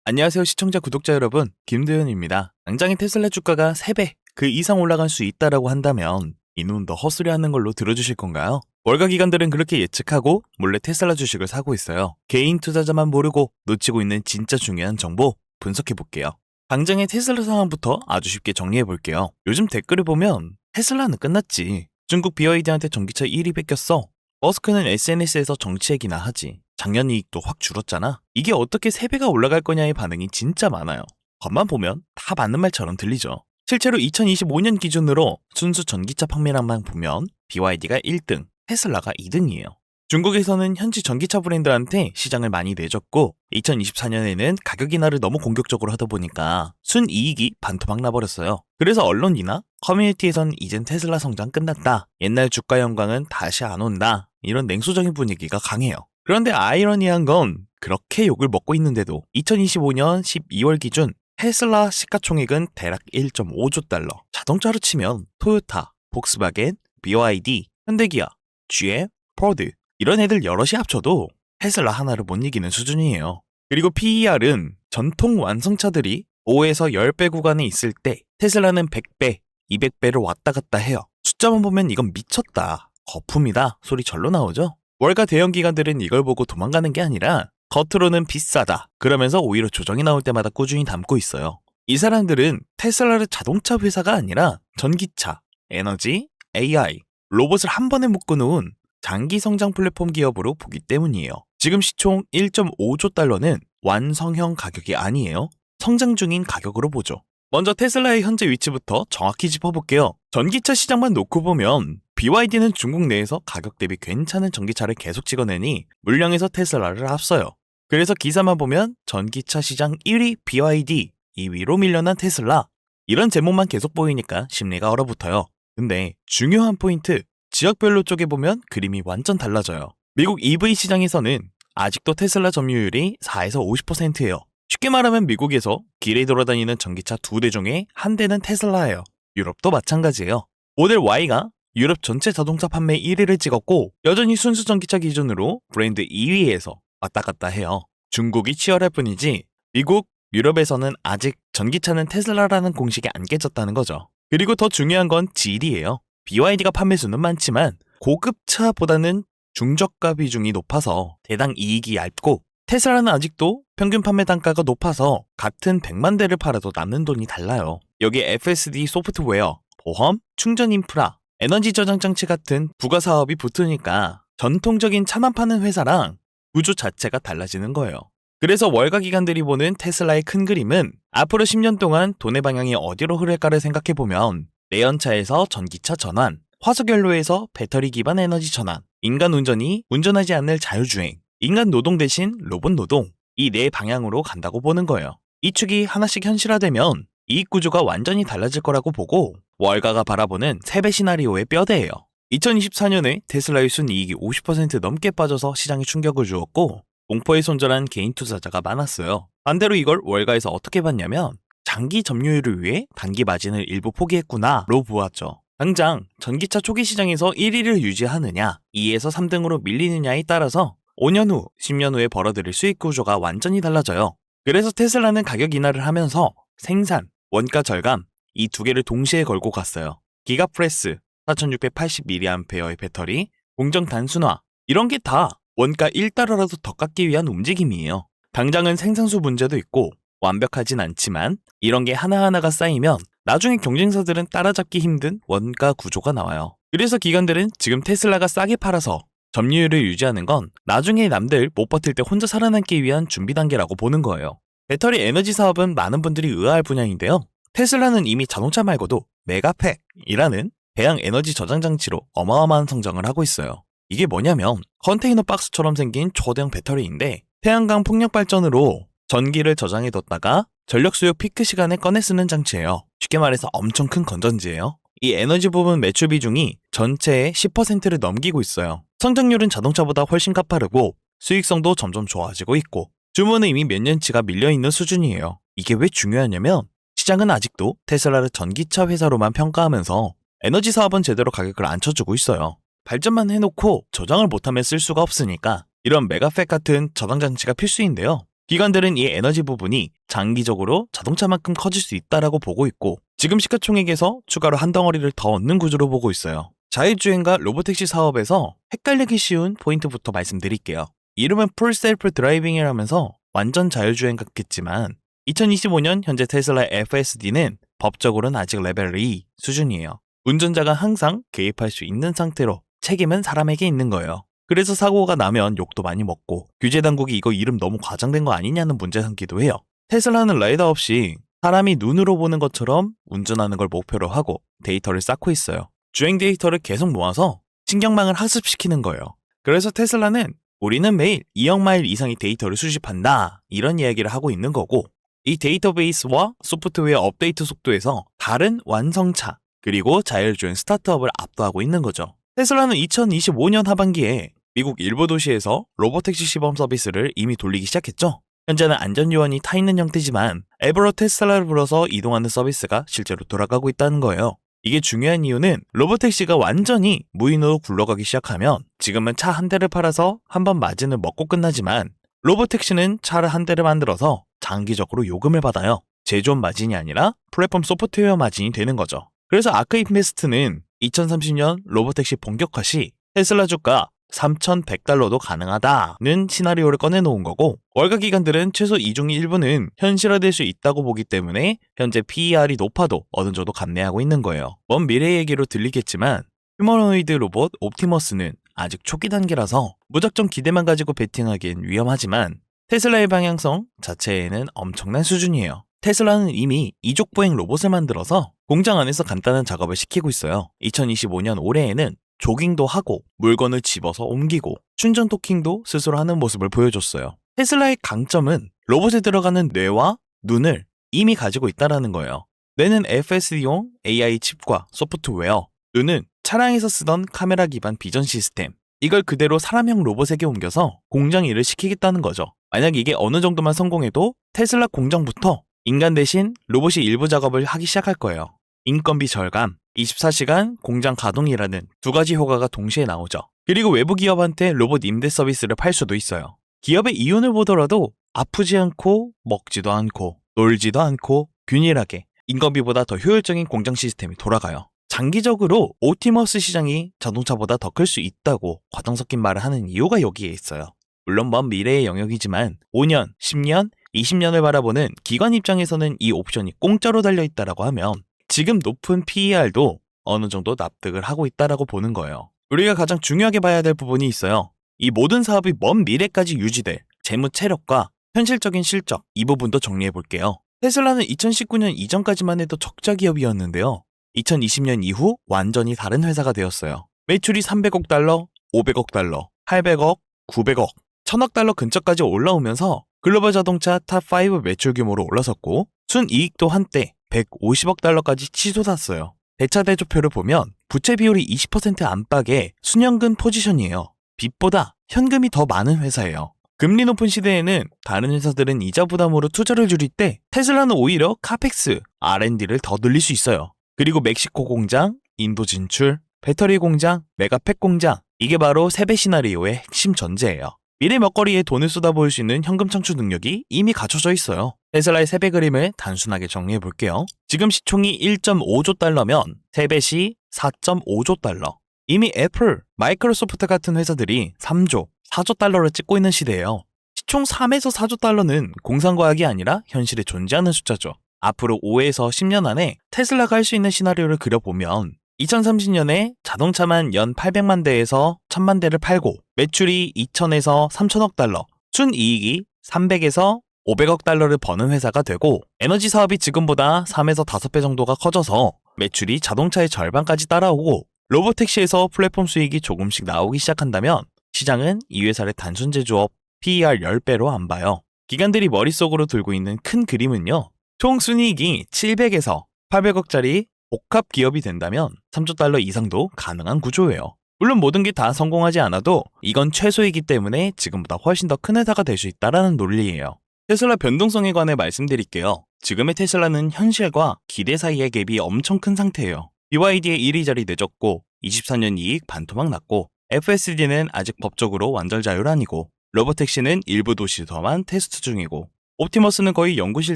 안녕하세요 시청자 구독자 여러분, 김도현입니다. 당장의 테슬라 주가가 3배 그 이상 올라갈 수 있다라고 한다면 이놈 더 헛소리하는 걸로 들어주실 건가요? 월가 기관들은 그렇게 예측하고 몰래 테슬라 주식을 사고 있어요. 개인 투자자만 모르고 놓치고 있는 진짜 중요한 정보 분석해볼게요. 당장의 테슬라 상황부터 아주 쉽게 정리해볼게요. 요즘 댓글을 보면 테슬라는 끝났지, 중국 BYD한테 전기차 1위 뺏겼어, 머스크는 SNS에서 정치 얘기나 하지, 작년 이익도 확 줄었잖아, 이게 어떻게 3배가 올라갈 거냐의 반응이 진짜 많아요. 겉만 보면 다 맞는 말처럼 들리죠. 실제로 2025년 기준으로 순수 전기차 판매량만 보면 BYD가 1등, 테슬라가 2등이에요. 중국에서는 현지 전기차 브랜드한테 시장을 많이 내줬고 2024년에는 가격 인하를 너무 공격적으로 하다 보니까 순이익이 반토막 나버렸어요. 그래서 언론이나 커뮤니티에선 이젠 테슬라 성장 끝났다, 옛날 주가 영광은 다시 안 온다, 이런 냉소적인 분위기가 강해요. 그런데 아이러니한 건 그렇게 욕을 먹고 있는데도 2025년 12월 기준 테슬라 시가총액은 대략 1.5조 달러, 자동차로 치면 토요타, 폭스바겐, BYD, 현대기아, GM, 포드 이런 애들 여럿이 합쳐도 테슬라 하나를 못 이기는 수준이에요. 그리고 PER은 전통 완성차들이 5에서 10배 구간에 있을 때 테슬라는 100배, 200배를 왔다 갔다 해요. 숫자만 보면 이건 미쳤다, 거품이다 소리 절로 나오죠? 월가 대형 기관들은 이걸 보고 도망가는 게 아니라 겉으로는 비싸다 그러면서 오히려 조정이 나올 때마다 꾸준히 담고 있어요. 이 사람들은 테슬라를 자동차 회사가 아니라 전기차, 에너지, AI, 로봇을 한 번에 묶어놓은 장기 성장 플랫폼 기업으로 보기 때문이에요. 지금 시총 1.5조 달러는 완성형 가격이 아니에요. 성장 중인 가격으로 보죠. 먼저 테슬라의 현재 위치부터 정확히 짚어볼게요. 전기차 시장만 놓고 보면 BYD는 중국 내에서 가격 대비 괜찮은 전기차를 계속 찍어내니 물량에서 테슬라를 앞서요. 그래서 기사만 보면 전기차 시장 1위 BYD, 2위로 밀려난 테슬라, 이런 제목만 계속 보이니까 심리가 얼어붙어요. 근데 중요한 포인트, 지역별로 쪼개보면 그림이 완전 달라져요. 미국 EV 시장에서는 아직도 테슬라 점유율이 4에서 50%예요. 쉽게 말하면 미국에서 길에 돌아다니는 전기차 2대 중에 한 대는 테슬라예요. 유럽도 마찬가지예요. 모델 Y가 유럽 전체 자동차 판매 1위를 찍었고 여전히 순수 전기차 기준으로 브랜드 2위에서 왔다 갔다 해요. 중국이 치열할 뿐이지 미국, 유럽에서는 아직 전기차는 테슬라라는 공식이 안 깨졌다는 거죠. 그리고 더 중요한 건 질이에요. BYD가 판매수는 많지만 고급차보다는 중저가 비중이 높아서 대당 이익이 얇고, 테슬라는 아직도 평균 판매 단가가 높아서 같은 100만 대를 팔아도 남는 돈이 달라요. 여기에 FSD 소프트웨어, 보험, 충전 인프라, 에너지 저장 장치 같은 부가 사업이 붙으니까 전통적인 차만 파는 회사랑 구조 자체가 달라지는 거예요. 그래서 월가 기관들이 보는 테슬라의 큰 그림은 앞으로 10년 동안 돈의 방향이 어디로 흐를까를 생각해보면 내연차에서 전기차 전환, 화석연료에서 배터리 기반 에너지 전환, 인간 운전이 운전하지 않을 자율주행, 인간 노동 대신 로봇 노동, 이 네 방향으로 간다고 보는 거예요. 이 축이 하나씩 현실화되면 이익 구조가 완전히 달라질 거라고 보고 월가가 바라보는 3배 시나리오의 뼈대예요. 2024년에 테슬라의 순이익이 50% 넘게 빠져서 시장에 충격을 주었고 공포에 손절한 개인 투자자가 많았어요. 반대로 이걸 월가에서 어떻게 봤냐면 장기 점유율을 위해 단기 마진을 일부 포기했구나로 보았죠. 당장 전기차 초기 시장에서 1위를 유지하느냐, 2에서 3등으로 밀리느냐에 따라서 5년 후, 10년 후에 벌어들일 수익 구조가 완전히 달라져요. 그래서 테슬라는 가격 인하를 하면서 생산, 원가 절감, 이 두 개를 동시에 걸고 갔어요. 기가프레스, 4680mAh의 배터리, 공정 단순화, 이런 게 다 원가 1달러라도 더 깎기 위한 움직임이에요. 당장은 생산수 문제도 있고 완벽하진 않지만 이런 게 하나하나가 쌓이면 나중에 경쟁사들은 따라잡기 힘든 원가 구조가 나와요. 그래서 기관들은 지금 테슬라가 싸게 팔아서 점유율을 유지하는 건 나중에 남들 못 버틸 때 혼자 살아남기 위한 준비 단계라고 보는 거예요. 배터리 에너지 사업은 많은 분들이 의아할 분야인데요. 테슬라는 이미 자동차 말고도 메가팩이라는 대형 에너지 저장 장치로 어마어마한 성장을 하고 있어요. 이게 뭐냐면 컨테이너 박스처럼 생긴 초대형 배터리인데 태양광 풍력 발전으로 전기를 저장해뒀다가 전력 수요 피크 시간에 꺼내 쓰는 장치예요. 쉽게 말해서 엄청 큰 건전지예요. 이 에너지 부분 매출 비중이 전체의 10%를 넘기고 있어요. 성장률은 자동차보다 훨씬 가파르고 수익성도 점점 좋아지고 있고 주문은 이미 몇 년치가 밀려있는 수준이에요. 이게 왜 중요하냐면 시장은 아직도 테슬라를 전기차 회사로만 평가하면서 에너지 사업은 제대로 가격을 안 쳐주고 있어요. 발전만 해놓고 저장을 못하면 쓸 수가 없으니까 이런 메가팩 같은 저장 장치가 필수인데요. 기관들은 이 에너지 부분이 장기적으로 자동차만큼 커질 수 있다라고 보고 있고 지금 시가총액에서 추가로 한 덩어리를 더 얻는 구조로 보고 있어요. 자율주행과 로보택시 사업에서 헷갈리기 쉬운 포인트부터 말씀드릴게요. 이름은 풀 셀프 드라이빙이라면서 완전 자율주행 같겠지만 2025년 현재 테슬라의 FSD는 법적으로는 아직 레벨 2 수준이에요. 운전자가 항상 개입할 수 있는 상태로 책임은 사람에게 있는 거예요. 그래서 사고가 나면 욕도 많이 먹고 규제 당국이 이거 이름 너무 과장된 거 아니냐는 문제 삼기도 해요. 테슬라는 레이더 없이 사람이 눈으로 보는 것처럼 운전하는 걸 목표로 하고 데이터를 쌓고 있어요. 주행 데이터를 계속 모아서 신경망을 학습시키는 거예요. 그래서 테슬라는 우리는 매일 2억 마일 이상의 데이터를 수집한다 이런 이야기를 하고 있는 거고 이 데이터베이스와 소프트웨어 업데이트 속도에서 다른 완성차 그리고 자율주행 스타트업을 압도하고 있는 거죠. 테슬라는 2025년 하반기에 미국 일부 도시에서 로보택시 시범 서비스를 이미 돌리기 시작했죠. 현재는 안전요원이 타있는 형태지만 앱으로 테슬라를 불러서 이동하는 서비스가 실제로 돌아가고 있다는 거예요. 이게 중요한 이유는 로보택시가 완전히 무인으로 굴러가기 시작하면 지금은 차 한 대를 팔아서 한 번 마진을 먹고 끝나지만 로보택시는 차를 한 대를 만들어서 장기적으로 요금을 받아요. 제조업 마진이 아니라 플랫폼 소프트웨어 마진이 되는 거죠. 그래서 아크인베스트는 2030년 로보택시 본격화 시 테슬라 주가 3,100달러도 가능하다는 시나리오를 꺼내놓은 거고 월가 기관들은 최소 이 중 일부는 현실화될 수 있다고 보기 때문에 현재 PER이 높아도 어느 정도 감내하고 있는 거예요. 먼 미래 얘기로 들리겠지만 휴머노이드 로봇 옵티머스는 아직 초기 단계라서 무작정 기대만 가지고 베팅하기엔 위험하지만 테슬라의 방향성 자체에는 엄청난 수준이에요. 테슬라는 이미 이족보행 로봇을 만들어서 공장 안에서 간단한 작업을 시키고 있어요. 2025년 올해에는 조깅도 하고 물건을 집어서 옮기고 충전 도킹도 스스로 하는 모습을 보여줬어요. 테슬라의 강점은 로봇에 들어가는 뇌와 눈을 이미 가지고 있다는 거예요. 뇌는 FSD용 AI 칩과 소프트웨어, 눈은 차량에서 쓰던 카메라 기반 비전 시스템, 이걸 그대로 사람형 로봇에게 옮겨서 공장 일을 시키겠다는 거죠. 만약 이게 어느 정도만 성공해도 테슬라 공장부터 인간 대신 로봇이 일부 작업을 하기 시작할 거예요. 인건비 절감, 24시간 공장 가동이라는 두 가지 효과가 동시에 나오죠. 그리고 외부 기업한테 로봇 임대 서비스를 팔 수도 있어요. 기업의 이윤을 보더라도 아프지 않고 먹지도 않고 놀지도 않고 균일하게 인건비보다 더 효율적인 공장 시스템이 돌아가요. 장기적으로 옵티머스 시장이 자동차보다 더 클 수 있다고 과장 섞인 말을 하는 이유가 여기에 있어요. 물론 먼 미래의 영역이지만 5년, 10년, 20년을 바라보는 기관 입장에서는 이 옵션이 공짜로 달려있다라고 하면 지금 높은 PER도 어느 정도 납득을 하고 있다라고 보는 거예요. 우리가 가장 중요하게 봐야 될 부분이 있어요. 이 모든 사업이 먼 미래까지 유지될 재무 체력과 현실적인 실적, 이 부분도 정리해 볼게요. 테슬라는 2019년 이전까지만 해도 적자 기업이었는데요. 2020년 이후 완전히 다른 회사가 되었어요. 매출이 300억 달러, 500억 달러, 800억, 900억, 1000억 달러 근처까지 올라오면서 글로벌 자동차 탑5 매출 규모로 올라섰고 순이익도 한때 150억 달러까지 치솟았어요. 대차대조표를 보면 부채 비율이 20% 안팎의 순현금 포지션이에요. 빚보다 현금이 더 많은 회사예요. 금리 높은 시대에는 다른 회사들은 이자 부담으로 투자를 줄일 때 테슬라는 오히려 카펙스, R&D를 더 늘릴 수 있어요. 그리고 멕시코 공장, 인도 진출, 배터리 공장, 메가팩 공장, 이게 바로 세배 시나리오의 핵심 전제예요. 미래 먹거리에 돈을 쏟아부을 수 있는 현금 창출 능력이 이미 갖춰져 있어요. 테슬라의 세배 그림을 단순하게 정리해 볼게요. 지금 시총이 1.5조 달러면 세배 시 4.5조 달러. 이미 애플, 마이크로소프트 같은 회사들이 3조, 4조 달러를 찍고 있는 시대예요. 시총 3에서 4조 달러는 공상과학이 아니라 현실에 존재하는 숫자죠. 앞으로 5에서 10년 안에 테슬라가 할 수 있는 시나리오를 그려보면 2030년에 자동차만 연 800만 대에서 1000만 대를 팔고 매출이 2000에서 3000억 달러, 순이익이 300에서 500억 달러를 버는 회사가 되고 에너지 사업이 지금보다 3에서 5배 정도가 커져서 매출이 자동차의 절반까지 따라오고 로보택시에서 플랫폼 수익이 조금씩 나오기 시작한다면 시장은 이 회사를 단순 제조업 PER 10배로 안 봐요. 기관들이 머릿속으로 들고 있는 큰 그림은요. 총 순이익이 700에서 800억짜리 복합 기업이 된다면 3조 달러 이상도 가능한 구조예요. 물론 모든 게 다 성공하지 않아도 이건 최소이기 때문에 지금보다 훨씬 더 큰 회사가 될 수 있다는 논리예요. 테슬라 변동성에 관해 말씀드릴게요. 지금의 테슬라는 현실과 기대 사이의 갭이 엄청 큰 상태예요. BYD의 1위 자리 내줬고 24년 이익 반토막 났고 FSD는 아직 법적으로 완전 자율 아니고 로보택시는 일부 도시에서만 테스트 중이고 옵티머스는 거의 연구실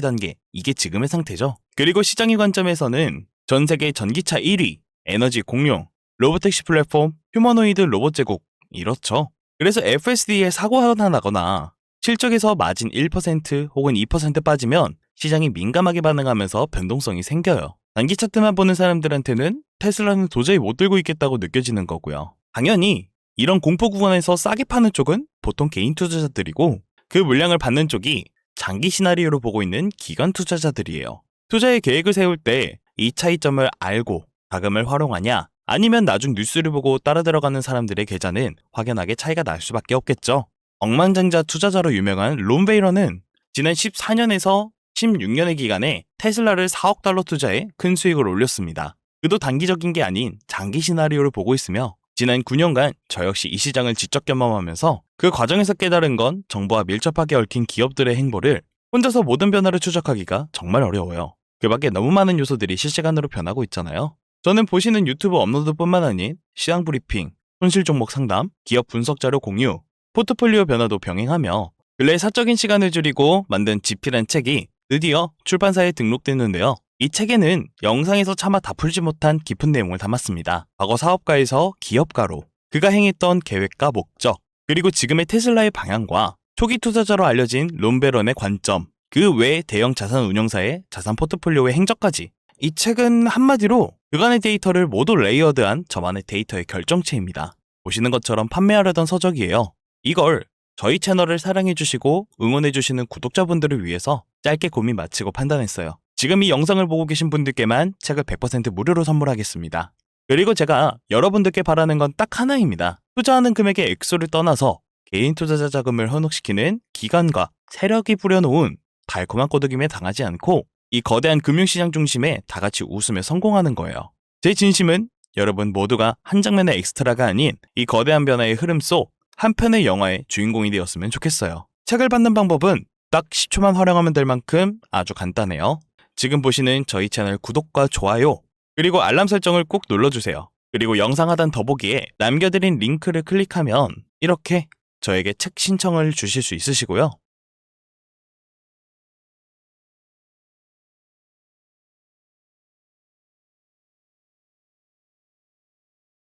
단계, 이게 지금의 상태죠. 그리고 시장의 관점에서는 전 세계 전기차 1위, 에너지 공룡, 로보택시 플랫폼, 휴머노이드 로봇 제국, 이렇죠. 그래서 FSD에 사고가 하나 나거나 실적에서 마진 1% 혹은 2% 빠지면 시장이 민감하게 반응하면서 변동성이 생겨요. 단기 차트만 보는 사람들한테는 테슬라는 도저히 못 들고 있겠다고 느껴지는 거고요. 당연히 이런 공포 구간에서 싸게 파는 쪽은 보통 개인 투자자들이고 그 물량을 받는 쪽이 장기 시나리오로 보고 있는 기관 투자자들이에요. 투자의 계획을 세울 때 이 차이점을 알고 자금을 활용하냐 아니면 나중 뉴스를 보고 따라 들어가는 사람들의 계좌는 확연하게 차이가 날 수밖에 없겠죠. 억만장자 투자자로 유명한 론 베이러는 지난 14년에서 16년의 기간에 테슬라를 4억 달러 투자해 큰 수익을 올렸습니다. 그도 단기적인 게 아닌 장기 시나리오를 보고 있으며 지난 9년간 저 역시 이 시장을 직접 경험하면서 그 과정에서 깨달은 건 정부와 밀접하게 얽힌 기업들의 행보를 혼자서 모든 변화를 추적하기가 정말 어려워요. 그 밖에 너무 많은 요소들이 실시간으로 변하고 있잖아요. 저는 보시는 유튜브 업로드뿐만 아닌 시장 브리핑, 손실 종목 상담, 기업 분석 자료 공유, 포트폴리오 변화도 병행하며 근래 사적인 시간을 줄이고 만든 지피란 책이 드디어 출판사에 등록됐는데요. 이 책에는 영상에서 차마 다 풀지 못한 깊은 내용을 담았습니다. 과거 사업가에서 기업가로 그가 행했던 계획과 목적, 그리고 지금의 테슬라의 방향과 초기 투자자로 알려진 론 베런의 관점, 그 외 대형 자산 운용사의 자산 포트폴리오의 행적까지. 이 책은 한마디로 그간의 데이터를 모두 레이어드한 저만의 데이터의 결정체입니다. 보시는 것처럼 판매하려던 서적이에요. 이걸 저희 채널을 사랑해주시고 응원해주시는 구독자분들을 위해서 짧게 고민 마치고 판단했어요. 지금 이 영상을 보고 계신 분들께만 책을 100% 무료로 선물하겠습니다. 그리고 제가 여러분들께 바라는 건 딱 하나입니다. 투자하는 금액의 액수를 떠나서 개인 투자자 자금을 현혹시키는 기관과 세력이 뿌려놓은 달콤한 꼬드김에 당하지 않고 이 거대한 금융시장 중심에 다 같이 웃으며 성공하는 거예요. 제 진심은 여러분 모두가 한 장면의 엑스트라가 아닌 이 거대한 변화의 흐름 속 한 편의 영화의 주인공이 되었으면 좋겠어요. 책을 받는 방법은 딱 10초만 활용하면 될 만큼 아주 간단해요. 지금 보시는 저희 채널 구독과 좋아요, 그리고 알람 설정을 꼭 눌러주세요. 그리고 영상 하단 더보기에 남겨드린 링크를 클릭하면 이렇게 저에게 책 신청을 주실 수 있으시고요.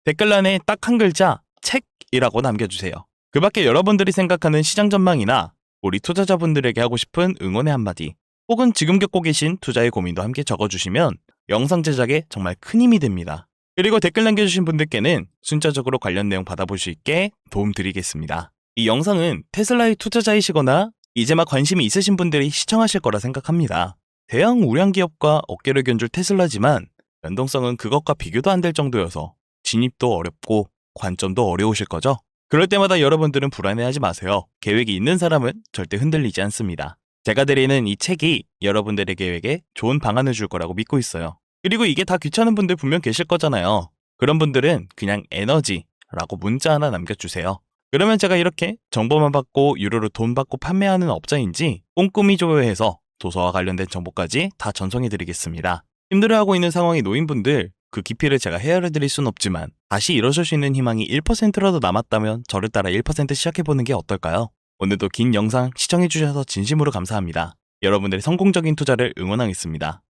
댓글란에 딱 한 글자 책이라고 남겨주세요. 그 밖에 여러분들이 생각하는 시장 전망이나 우리 투자자분들에게 하고 싶은 응원의 한마디, 혹은 지금 겪고 계신 투자의 고민도 함께 적어주시면 영상 제작에 정말 큰 힘이 됩니다. 그리고 댓글 남겨주신 분들께는 순차적으로 관련 내용 받아볼 수 있게 도움드리겠습니다. 이 영상은 테슬라의 투자자이시거나 이제 막 관심이 있으신 분들이 시청하실 거라 생각합니다. 대형 우량 기업과 어깨를 견줄 테슬라지만 연동성은 그것과 비교도 안 될 정도여서 진입도 어렵고 관점도 어려우실 거죠? 그럴 때마다 여러분들은 불안해하지 마세요. 계획이 있는 사람은 절대 흔들리지 않습니다. 제가 드리는 이 책이 여러분들의 계획에 좋은 방안을 줄 거라고 믿고 있어요. 그리고 이게 다 귀찮은 분들 분명 계실 거잖아요. 그런 분들은 그냥 에너지라고 문자 하나 남겨주세요. 그러면 제가 이렇게 정보만 받고 유료로 돈 받고 판매하는 업자인지 꼼꼼히 조회해서 도서와 관련된 정보까지 다 전송해드리겠습니다. 힘들어하고 있는 상황이 놓인 분들, 그 깊이를 제가 헤아려드릴 순 없지만 다시 일어설 수 있는 희망이 1%라도 남았다면 저를 따라 1% 시작해보는 게 어떨까요? 오늘도 긴 영상 시청해주셔서 진심으로 감사합니다. 여러분들의 성공적인 투자를 응원하겠습니다.